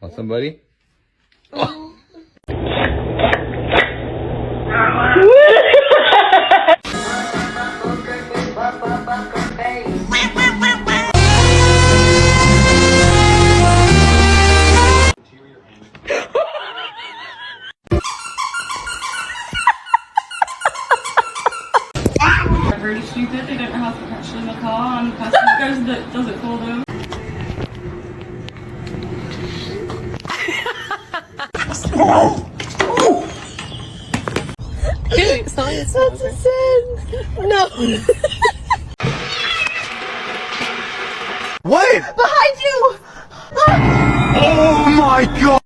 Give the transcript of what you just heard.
Want somebody? Really stupid, they don't know how to catch it in the car, and the person that goes that does it for them. Dude, science. That's a sin. No. Wait! Behind you! Oh my god!